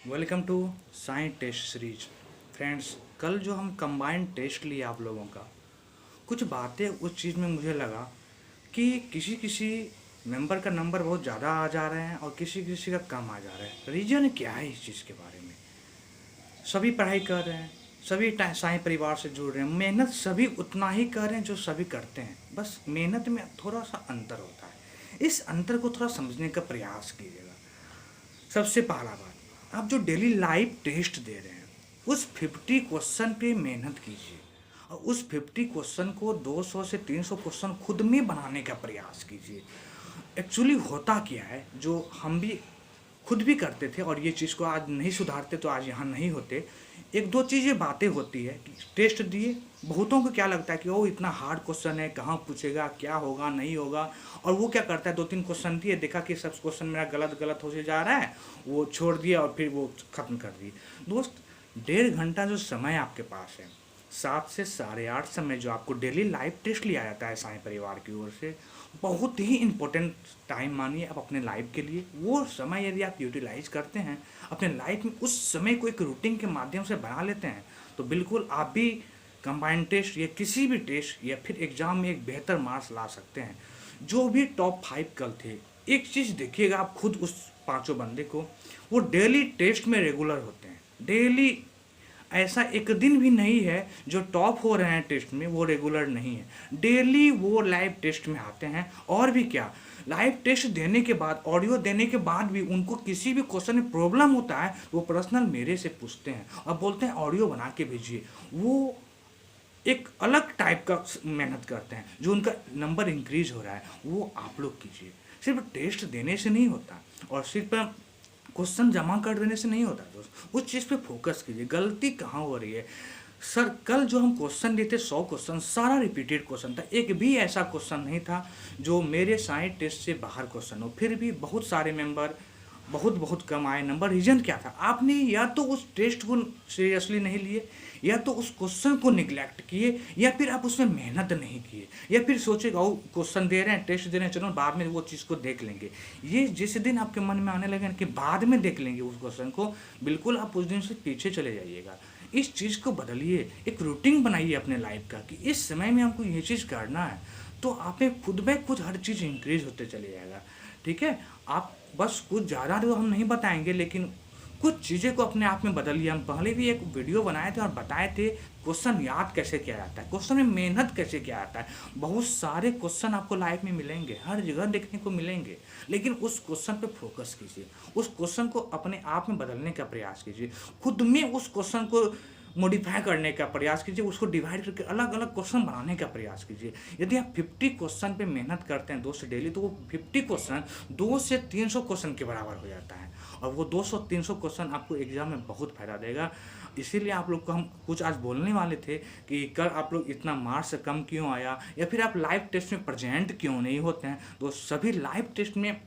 Welcome to science test series. Friends, कल जो हम कंबाइंड टेस्ट लिए आप लोगों का, कुछ बातें उस चीज़ में मुझे लगा कि किसी किसी मेंबर का नंबर बहुत ज़्यादा आ जा रहे हैं और किसी किसी का कम आ जा रहा है। रीज़न क्या है इस चीज़ के बारे में? सभी पढ़ाई कर रहे हैं, सभी साईं परिवार से जुड़ रहे हैं, मेहनत सभी उतना ही कर रहे हैं जो सभी करते हैं, बस मेहनत में थोड़ा सा अंतर होता है। इस अंतर को थोड़ा समझने का प्रयास कीजिएगा। सबसे पहला बात, आप जो डेली लाइव टेस्ट दे रहे हैं उस 50 क्वेश्चन पे मेहनत कीजिए और उस 50 क्वेश्चन को 200 से 300 क्वेश्चन खुद में बनाने का प्रयास कीजिए। एक्चुअली होता क्या है, जो हम भी खुद भी करते थे और ये चीज़ को आज नहीं सुधारते तो आज यहाँ नहीं होते। एक दो चीज़ें बातें होती है कि टेस्ट दिए, बहुतों को क्या लगता है कि वो इतना हार्ड क्वेश्चन है, कहाँ पूछेगा, क्या होगा नहीं होगा, और वो क्या करता है, दो तीन क्वेश्चन दिए, देखा कि सब क्वेश्चन मेरा गलत गलत हो जा रहा है, वो छोड़ दिया और फिर वो ख़त्म कर दिए। दोस्त, 1.5 घंटा जो समय आपके पास है, 7 से 8:30 समय जो आपको डेली लाइव टेस्ट लिया जाता है साईं परिवार की ओर से, बहुत ही इम्पोर्टेंट टाइम मानिए आप अपने लाइफ के लिए। वो समय यदि आप यूटिलाइज करते हैं अपने लाइफ में, उस समय को एक रूटीन के माध्यम से बना लेते हैं, तो बिल्कुल आप भी कंबाइंड टेस्ट या किसी भी टेस्ट या फिर एग्ज़ाम में एक बेहतर मार्क्स ला सकते हैं। जो भी टॉप 5 कल थे, एक चीज़ देखिएगा आप खुद, उस पांचों बंदे को, वो डेली टेस्ट में रेगुलर होते हैं। डेली ऐसा एक दिन भी नहीं है जो टॉप हो रहे हैं टेस्ट में वो रेगुलर नहीं है। डेली वो लाइव टेस्ट में आते हैं। और भी क्या, लाइव टेस्ट देने के बाद, ऑडियो देने के बाद भी उनको किसी भी क्वेश्चन में प्रॉब्लम होता है, वो पर्सनल मेरे से पूछते हैं और बोलते हैं ऑडियो बना के भेजिए। वो एक अलग टाइप का मेहनत करते हैं। जो उनका नंबर इंक्रीज हो रहा है वो आप लोग कीजिए। सिर्फ टेस्ट देने से नहीं होता और सिर्फ क्वेश्चन जमा कर देने से नहीं होता दोस्त, उस चीज़ पे फोकस कीजिए। गलती कहाँ हो रही है? सर, कल जो हम क्वेश्चन लिए थे 100 क्वेश्चन, सारा रिपीटेड क्वेश्चन था। एक भी ऐसा क्वेश्चन नहीं था जो मेरे साइंस टेस्ट से बाहर क्वेश्चन हो। फिर भी बहुत सारे मेंबर बहुत बहुत कम आए नंबर। रीज़न क्या था? आपने या तो उस टेस्ट को सीरियसली नहीं लिए, या तो उस क्वेश्चन को निगलेक्ट किए, या फिर आप उसमें मेहनत नहीं किए, या फिर सोचेगा वो क्वेश्चन दे रहे हैं, टेस्ट दे रहे हैं, चलो बाद में वो चीज़ को देख लेंगे। ये जिस दिन आपके मन में आने लगे कि बाद में देख लेंगे उस क्वेश्चन को, बिल्कुल आप उस दिन से पीछे चले जाइएगा। इस चीज़ को बदलिए, एक रूटीन बनाइए अपने लाइफ का कि इस समय में हमको ये चीज़ करना है, तो आप में खुद ब खुद हर चीज़ इंक्रीज होते चले जाएगा। ठीक है? आप बस कुछ ज़्यादा तो हम नहीं बताएंगे, लेकिन कुछ चीज़ें को अपने आप में बदलिए। हम पहले भी एक वीडियो बनाए थे और बताए थे क्वेश्चन याद कैसे किया जाता है, क्वेश्चन में मेहनत कैसे किया जाता है। बहुत सारे क्वेश्चन आपको लाइफ में मिलेंगे, हर जगह देखने को मिलेंगे, लेकिन उस क्वेश्चन पे फोकस कीजिए, उस क्वेश्चन को अपने आप में बदलने का प्रयास कीजिए, खुद में उस क्वेश्चन को मॉडिफाई करने का प्रयास कीजिए, उसको डिवाइड करके अलग अलग क्वेश्चन बनाने का प्रयास कीजिए। यदि आप 50 क्वेश्चन पे मेहनत करते हैं 2 से डेली, तो वो 50 क्वेश्चन 2 से 300 क्वेश्चन के बराबर हो जाता है और वो 200-300 क्वेश्चन आपको एग्जाम में बहुत फायदा देगा। इसीलिए आप लोग को हम कुछ आज बोलने वाले थे कि कल आप लोग इतना मार्क्स कम क्यों आया, या फिर आप लाइव टेस्ट में प्रेजेंट क्यों नहीं होते हैं। तो सभी लाइव टेस्ट में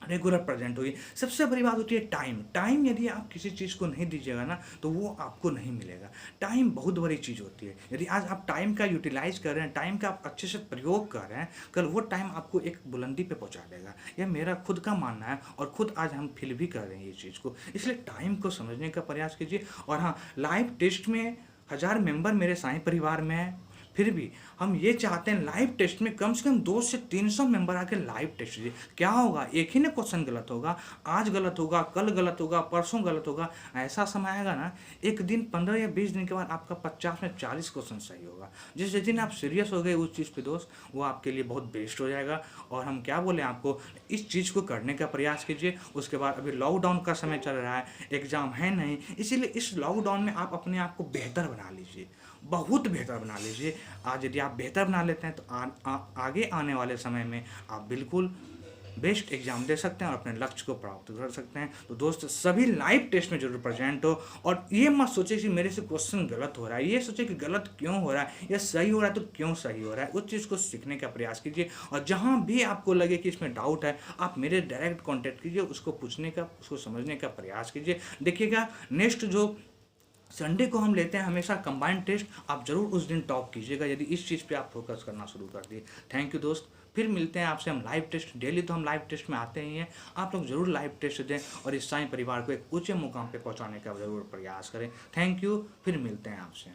रेगुलर प्रेजेंट होगी। सबसे बड़ी बात होती है टाइम। टाइम यदि आप किसी चीज़ को नहीं दीजिएगा ना, तो वो आपको नहीं मिलेगा। टाइम बहुत बड़ी चीज़ होती है। यदि आज आप टाइम का यूटिलाइज कर रहे हैं, टाइम का आप अच्छे से प्रयोग कर रहे हैं, कल वो टाइम आपको एक बुलंदी पे पहुंचा देगा। यह मेरा खुद का मानना है और खुद आज हम फील भी कर रहे हैं ये चीज़ को। इसलिए टाइम को समझने का प्रयास कीजिए। और हाँ, लाइव टेस्ट में 1000 मेंबर मेरे साईं परिवार में है, फिर भी हम ये चाहते हैं लाइव टेस्ट में कम से कम 2 से 300 मेंबर आके लाइव टेस्ट दीजिए। क्या होगा, एक ही ना क्वेश्चन गलत होगा, आज गलत होगा, कल गलत होगा, परसों गलत होगा। ऐसा समय आएगा ना, एक दिन 15 या 20 दिन के बाद आपका 50 में 40 क्वेश्चन सही होगा। जिस दिन आप सीरियस हो गए उस चीज़ पे दोस्त, वो आपके लिए बहुत बेस्ट हो जाएगा। और हम क्या बोले आपको, इस चीज़ को करने का प्रयास कीजिए। उसके बाद अभी लॉकडाउन का समय चल रहा है, एग्ज़ाम है नहीं, इसीलिए इस लॉकडाउन में आप अपने आप को बेहतर बना लीजिए, बहुत बेहतर बना लीजिए। आज यदि आप बेहतर बना लेते हैं तो आगे आने वाले समय में आप बिल्कुल बेस्ट एग्जाम दे सकते हैं और अपने लक्ष्य को प्राप्त कर सकते हैं। तो दोस्त, सभी लाइव टेस्ट में जरूर प्रेजेंट हो और ये मत सोचे कि मेरे से क्वेश्चन गलत हो रहा है, ये सोचे कि गलत क्यों हो रहा है या सही हो रहा है तो क्यों सही हो रहा है। उस चीज़ को सीखने का प्रयास कीजिए और जहाँ भी आपको लगे कि इसमें डाउट है, आप मेरे डायरेक्ट कॉन्टैक्ट कीजिए, उसको पूछने का, उसको समझने का प्रयास कीजिए। देखिएगा, नेक्स्ट जो संडे को हम लेते हैं हमेशा कंबाइंड टेस्ट, आप जरूर उस दिन टॉप कीजिएगा यदि इस चीज़ पे आप फोकस करना शुरू कर दिए। थैंक यू दोस्त। फिर मिलते हैं आपसे हम लाइव टेस्ट, डेली तो हम लाइव टेस्ट में आते ही हैं, आप लोग ज़रूर लाइव टेस्ट दें और इस साईं परिवार को एक ऊंचे मुकाम पे पहुंचाने का ज़रूर प्रयास करें। थैंक यू, फिर मिलते हैं आपसे।